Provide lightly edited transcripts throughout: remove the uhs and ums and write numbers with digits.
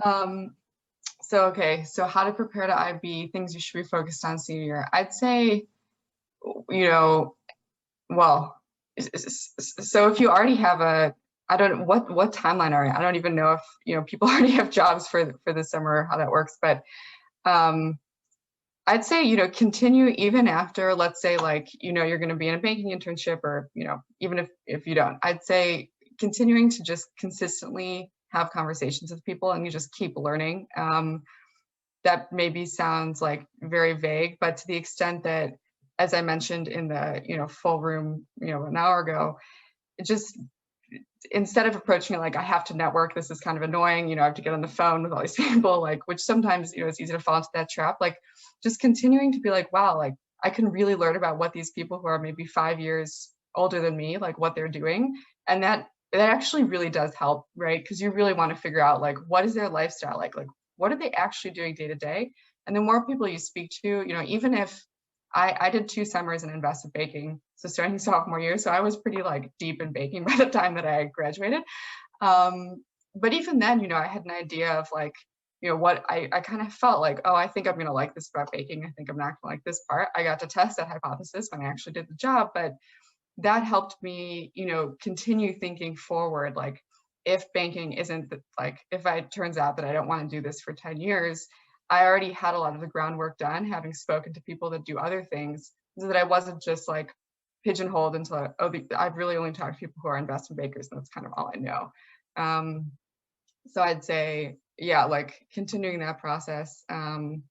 Um, so how to prepare to IB, things you should be focused on senior year. I'd say, you know, well, so if you already have I don't know what timeline are you? I don't even know if, people already have jobs for the summer, how that works, but um, I'd say, continue even after, let's say, like, you're going to be in a banking internship, or, even if you don't, I'd say continuing to just consistently have conversations with people, and you just keep learning. That maybe sounds like very vague, but to the extent that, as I mentioned in the, full room, an hour ago, it just, instead of approaching it like, I have to network, this is kind of annoying, I have to get on the phone with all these people, like, which sometimes, it's easy to fall into that trap. Like, just continuing to be like, wow, like, I can really learn about what these people who are maybe 5 years older than me, like, what they're doing. And that actually really does help, right? Because you really want to figure out, like, what is their lifestyle like what are they actually doing day to day? And the more people you speak to, even if I did 2 summers in investment banking, so starting sophomore year, so I was pretty like deep in baking by the time that I graduated. But even then, I had an idea of like, what I kind of felt like, oh, I think I'm gonna like this about baking. I think I'm not gonna like this part. I got to test that hypothesis when I actually did the job, but that helped me, continue thinking forward. Like, if banking isn't like, if it turns out that I don't want to do this for 10 years, I already had a lot of the groundwork done, having spoken to people that do other things, so that I wasn't just like pigeonholed into, oh, I've really only talked to people who are investment bankers, and that's kind of all I know. So I'd say, yeah, like continuing that process. And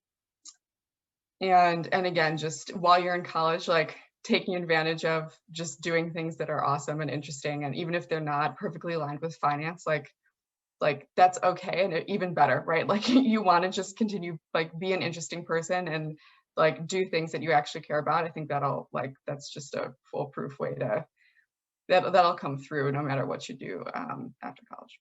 again, just while you're in college, like taking advantage of just doing things that are awesome and interesting. And even if they're not perfectly aligned with finance, like that's okay, and even better, right? Like, you want to just continue, like, be an interesting person and like do things that you actually care about. I think that's just a foolproof way to that'll come through no matter what you do after college.